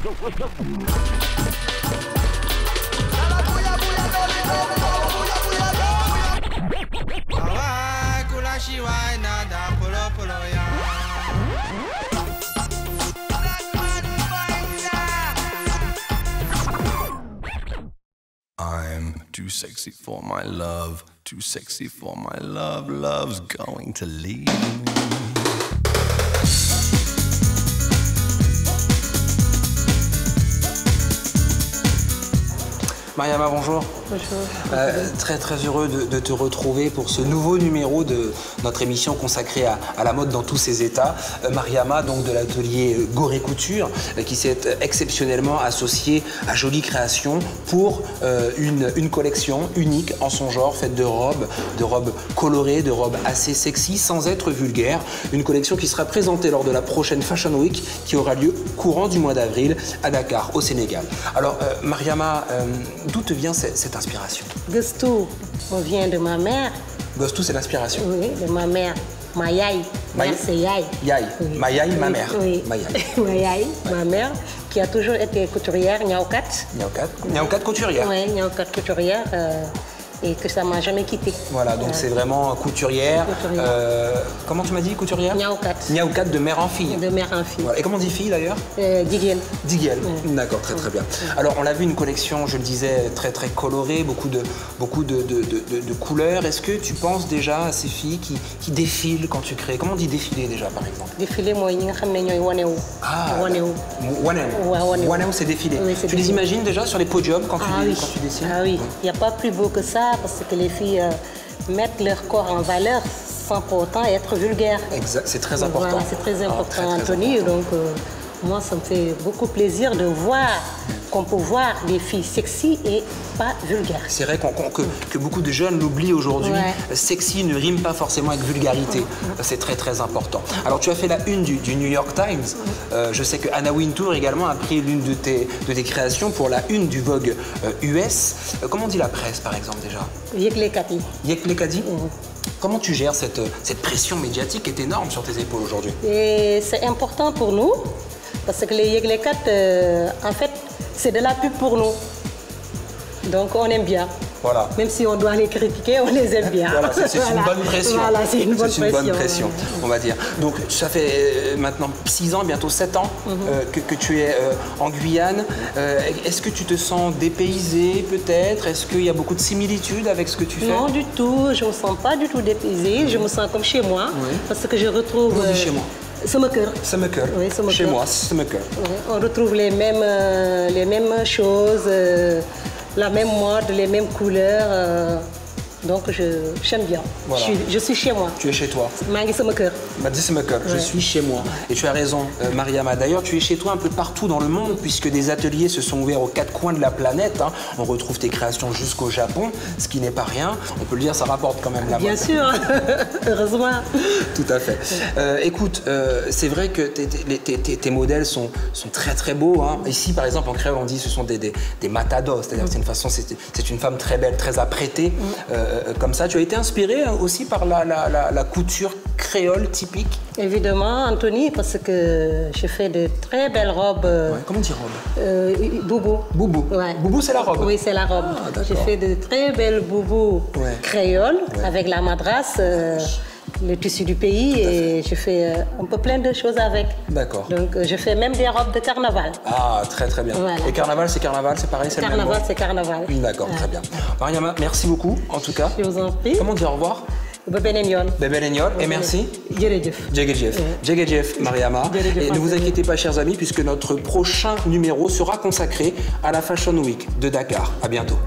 I'm too sexy for my love, too sexy for my love, love's going to leave me. Mariama, bonjour. Bonjour. Très heureux de te retrouver pour ce nouveau numéro de notre émission consacrée à la mode dans tous ses états. Mariama, donc de l'atelier Gorée Couture, qui s'est exceptionnellement associée à Jolie Création pour une collection unique en son genre, faite de robes colorées, de robes assez sexy, sans être vulgaires. Une collection qui sera présentée lors de la prochaine Fashion Week, qui aura lieu courant du mois d'avril à Dakar, au Sénégal. Alors, Mariama, d'où te vient cette inspiration? Gustou vient de ma mère. Gustou, c'est l'inspiration? Oui, de ma mère. Ma yaï. Mère, c'est yaï. Yaï. Oui. Ma yaï, ma Oui, mère. Oui. Ma yaï. Ma yaï, ma mère, qui a toujours été couturière, Niaoukat. Niaoukat couturière. Oui, Niaoukat couturière. Et que ça ne m'a jamais quittée. Voilà, donc c'est vraiment couturière. Comment tu m'as dit, couturière? Niaoukat. Niaoukat, de mère en fille. De mère en fille. Voilà. Et comment on dit fille d'ailleurs? Diguel. Diguel, d'accord, très bien. Alors on a vu une collection, je le disais, très colorée, beaucoup de couleurs. Est-ce que tu penses déjà à ces filles qui défilent quand tu crées? Comment on dit défiler déjà, par exemple? Défiler, moi, je sais waneou. Ah, waneou. Waneou, c'est défiler. Oui, tu les imagines déjà sur les podiums quand tu dessines? Ah oui, il n'y a pas plus beau que ça parce que les filles mettent leur corps en valeur sans pour autant être vulgaires. Exact, c'est très important. Voilà, c'est très important, très Anthony. important. Donc, moi, ça me fait beaucoup plaisir de voir qu'on peut voir des filles sexy et pas vulgaires. C'est vrai que beaucoup de jeunes l'oublient aujourd'hui. Ouais. Sexy ne rime pas forcément avec vulgarité. C'est très important. Alors, tu as fait la une du New York Times. Je sais que Anna Wintour également a pris l'une de tes créations pour la une du Vogue US. Comment dit la presse, par exemple, déjà? Yeklekati. Yeklekati. Comment tu gères cette pression médiatique qui est énorme sur tes épaules aujourd'hui? Et c'est important pour nous parce que les Yeglekat, en fait, c'est de la pub pour nous. Donc on aime bien. Voilà. Même si on doit les critiquer, on les aime bien. Voilà, c'est une bonne pression. Voilà, c'est une bonne pression, on va dire. Donc ça fait maintenant 6 ans, bientôt 7 ans que tu es en Guyane. Est-ce que tu te sens dépaysée peut-être? Est-ce qu'il y a beaucoup de similitudes avec ce que tu fais? Non, du tout. Je ne me sens pas du tout dépaysée. Je me sens comme chez moi. Oui. Parce que je retrouve... Comment on dit chez moi? Samaker. Samaker. Oui, Samaker. Chez moi, Samaker. Oui, on retrouve les mêmes choses, la même mode, les mêmes couleurs. Donc j'aime bien. Voilà. Je suis chez moi. Tu es chez toi. Mangi Samaker. Madi Samaker, je suis chez moi. Et tu as raison, Mariama. D'ailleurs, tu es chez toi un peu partout dans le monde, puisque des ateliers se sont ouverts aux 4 coins de la planète. Hein. On retrouve tes créations jusqu'au Japon, ce qui n'est pas rien. On peut le dire, ça rapporte quand même la mode. Bien sûr, heureusement. Tout à fait. Écoute, c'est vrai que tes modèles sont très beaux. Hein. Ici, par exemple, en créole, on dit que ce sont des matados, c'est-à-dire que c'est une femme très belle, très apprêtée. Comme ça, tu as été inspirée aussi par la couture créole typique? Évidemment, Anthony, parce que je fais de très belles robes. Comment on dit robe? Boubou. Boubou. Ouais. Boubou, c'est la robe? Oui, c'est la robe. Ah, je fais de très belles boubous créoles avec la madras, le tissu du pays, et je fais un peu plein de choses avec. D'accord. Donc, je fais même des robes de carnaval. Ah, très bien. Voilà. Et carnaval, c'est pareil, c'est le même mot? Carnaval, c'est carnaval. D'accord, très bien. Mariama, merci beaucoup, en tout cas. Je vous en prie. Comment dire au revoir? Bébé et merci. Djegedjef, Mariama. Et ne vous inquiétez pas, chers amis, puisque notre prochain numéro sera consacré à la Fashion Week de Dakar. À bientôt.